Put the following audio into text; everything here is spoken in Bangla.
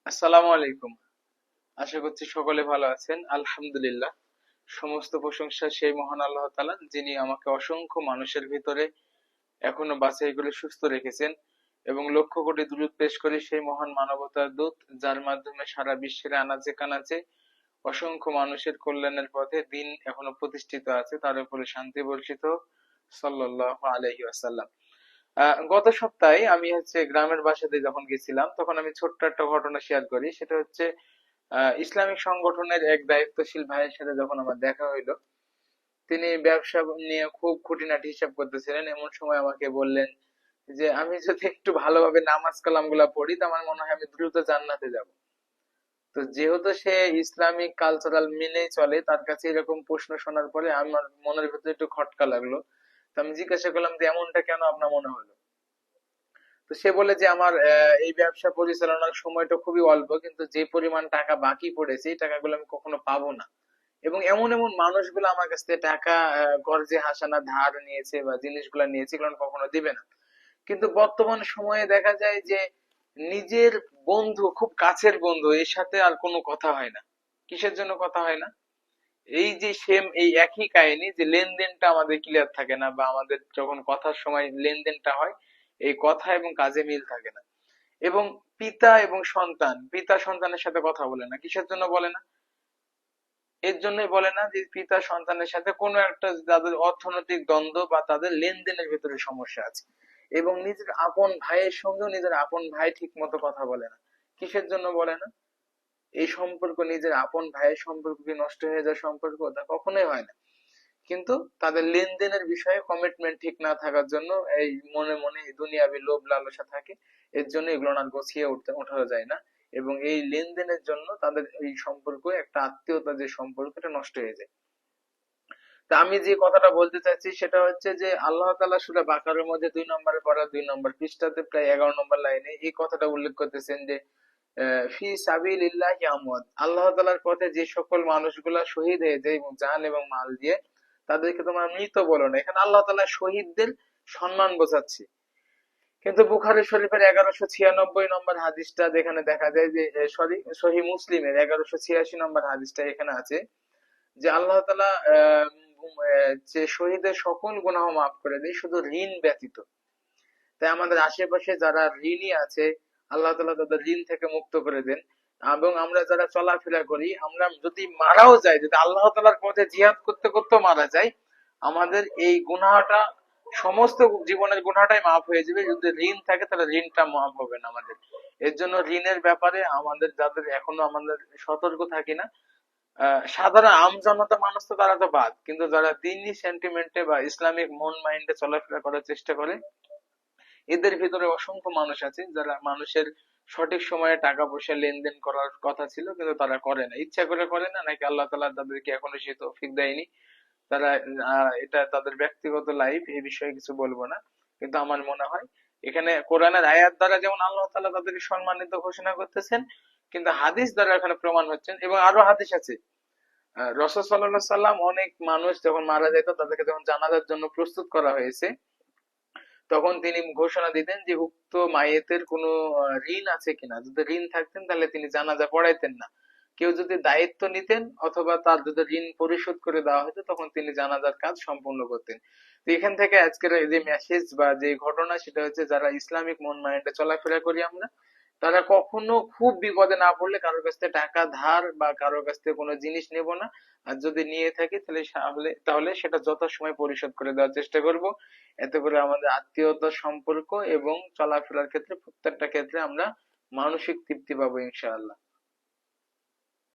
আসসালামু আলাইকুম। আশা করছি সকলে ভালো আছেন। আলহামদুলিল্লাহ। সমস্ত প্রশংসা সেই মহান আল্লাহ তাআলা, যিনি আমাকে অসংখ্য মানুষের ভিতরে এখনো বাছাই করে সুস্থ রেখেছেন, এবং লক্ষ কোটি দুরূদ পেশ করি সেই মহান মানবতার দূত, যার মাধ্যমে সারা বিশ্বের আনাচে কানাচে অসংখ্য মানুষের কল্যাণের পথে দিন এখনো প্রতিষ্ঠিত আছে, তার উপরে শান্তি বর্ষিত হোক। সাল্লাল্লাহু আলাইহি ওয়াসাল্লাম। গত সপ্তাহে আমি গ্রামের বাসাতে যখন গেছিলাম, তখন আমি ছোট্ট একটা ঘটনা শেয়ার করি। সেটা হচ্ছে ইসলামিক সংগঠনের এক দায়িত্বশীল ভাইয়ের সাথে যখন আমার দেখা হইলো, তিনি ব্যবসা নিয়ে খুব খুঁটিনাটি হিসাব করতেছিলেন। এমন সময় আমাকে বললেন যে আমি যদি একটু ভালোভাবে নামাজ কালাম গুলা পড়ি, তো আমার মনে হয় আমি দ্রুত জান্নাতে যাব। তো যেহেতু সে ইসলামিক কালচারাল মেনেই চলে, তার কাছে এরকম প্রশ্ন শোনার পরে আমার মনের ভিতরে একটু খটকা লাগলো। তো আমি জিজ্ঞাসা করলাম যে এমনটা কেন আপনার মনে হলো? তো সে বলে যে আমার এই ব্যবসা পরিচালনার সময়টা খুবই অল্প, কিন্তু যে পরিমাণ টাকা বাকি পড়েছে এই টাকাগুলো আমি কখনো পাবো না। এবং এমন এমন মানুষগুলো আমার কাছ থেকে টাকা গরজে হাসানা ধার নিয়েছে বা জিনিসগুলো নিয়েছে, এগুলো কখনো দিবে না। কিন্তু বর্তমান সময়ে দেখা যায় যে নিজের বন্ধু, খুব কাছের বন্ধু, এর সাথে আর কোনো কথা হয় না। কিসের জন্য কথা হয় না? এই যে সেম এই একই কাহিনী, যে লেনদেনটা আমাদের ক্লিয়ার থাকে না, বা আমাদের যখন কথার সময় লেনদেনটা হয়, এই কথা এবং কাজে মিল থাকে না। এবং পিতা এবং সন্তান, পিতা সন্তানের সাথে কথা বলে না। কিসের জন্য বলে না? এর জন্যই বলে না যে পিতা সন্তানের সাথে কোনো একটা তাদের অর্থনৈতিক দ্বন্দ্ব বা তাদের লেনদেনের ভিতরে সমস্যা আছে। এবং নিজের আপন ভাইয়ের সঙ্গেও নিজের আপন ভাই ঠিক মতো কথা বলে না। কিসের জন্য বলে না? এই সম্পর্ক, নিজের আপন ভাইয়ের সম্পর্ক কি নষ্ট হয়ে যাওয়ার সম্পর্ক? তা কখনোই হয় না। কিন্তু তাদের লেনদেনের বিষয়ে কমিটমেন্ট ঠিক না থাকার জন্য এই মনে মনে এই দুনিয়াবি লোভ লালসা থাকে। এর জন্য এগুলো না গুছিয়ে ওঠা যায় না। এবং এই লেনদেনের জন্য তাদের এই সম্পর্ক, একটা আত্মীয়তা যে সম্পর্ক, এটা নষ্ট হয়ে যায়। তা আমি যে কথাটা বলতে চাচ্ছি সেটা হচ্ছে যে আল্লাহ তাআলা সূরা বাকারার মধ্যে 2 নম্বরে পড়া 2 নম্বর পৃষ্ঠাতে প্রায় 11 নম্বর লাইনে এই কথাটা উল্লেখ করতেছেন যে ফি সাবিলিল্লাহি আমওয়াত, আল্লাহ তাআলার পথে যে সকল মানুষগুলা শহীদ হয়ে যায় এবং জান এবং মাল দিয়ে, তাদেরকে তোমরা মৃত বলো না। এখানে আল্লাহ তাআলা শহীদদের সম্মান বোঝাচ্ছে। কিন্তু বুখারী শরীফের 1196 নম্বর হাদিসটা যেখানে দেখা যায় যে সরি, সহিহ মুসলিমের 1186 নম্বর হাদিসটা এখানে আছে যে আল্লাহ তাআলা যে শহীদের সকল গুনাহ মাফ করে দেয়, শুধু ঋণ ব্যতীত। তাই আমাদের আশেপাশে যারা ঋণী আছে, আল্লাহ তাআলা তাদের ঋণ থেকে মুক্ত করে দেন। এবং আমরা যারা চলাফেরা করি, আমরা যদি মারাও যাই, যদি আল্লাহ তাআলার পথে জিহাদ করতে করতেও মারা যাই, আমাদের এই গুনাহটা, সমস্ত জীবনের গুনাহটাই মাফ হয়ে যাবে। যদি ঋণ থাকে তাহলে ঋণটা মাফ হবে না আমাদের। এর জন্য ঋণের ব্যাপারে আমাদের, যাদের এখনো আমাদের সতর্ক থাকি না, সাধারণ আমজনতা মানুষ তো তারা তো বাদ, কিন্তু যারা দিনই সেন্টিমেন্টে বা ইসলামিক মন মাইন্ডে চলাফেরা করার চেষ্টা করে, এদের ভিতরে অসংখ্য মানুষ আছে যারা মানুষের সঠিক সময়ে টাকা পয়সা লেনদেন করার কথা ছিল, কিন্তু তারা করে না। ইচ্ছা করে করে না, নাকি আল্লাহ তাআলা তাদেরকে এখনো সে তৌফিক দেয়নি। তারা এটা তাদের ব্যক্তিগত লাইফ, এই বিষয়ে কিছু বলবো না। কিন্তু আমার মনে হয় এখানে কোরআনের আয়াত দ্বারা যেমন আল্লাহ তাআলা তাদেরকে সম্মানিত ঘোষণা করতেছেন, কিন্তু হাদিস দ্বারা এখানে প্রমাণ হচ্ছেন। এবং আরো হাদিস আছে। রাসূল সাল্লাল্লাহু আলাইহি সাল্লাম, অনেক মানুষ যখন মারা যেত, তাদেরকে যখন জানাজার জন্য প্রস্তুত করা হয়েছে, তখন তিনি ঘোষণা দিতেন যে উক্ত মাইয়েতের কোনো ঋণ আছে কিনা। যদি ঋণ থাকতেন তাহলে তিনি জানাজা পড়াইতেন না। কেউ যদি দায়িত্ব নিতেন অথবা তার যদি ঋণ পরিশোধ করে দেওয়া হতো, তখন তিনি জানাজার কাজ সম্পূর্ণ করতেন। তো এখান থেকে আজকের এই যে মেসেজ বা যে ঘটনা, সেটা হচ্ছে যারা ইসলামিক মন মাইন্ডে চলাফেরা করি আমরা, তারা কখনো খুব বিপদে না পড়লে কারোর কাছ থেকে টাকা ধার বা কারোর কাছ থেকে কোনো জিনিস নেব না। আর যদি নিয়ে থাকি তাহলে তাহলে সেটা যথাসময়ে পরিশোধ করে দেওয়ার চেষ্টা করব। এতে করে আমাদের আত্মীয়তার সম্পর্ক এবং চলাফেরার ক্ষেত্রে, প্রত্যেকটা ক্ষেত্রে আমরা মানসিক তৃপ্তি পাবো ইনশাআল্লাহ।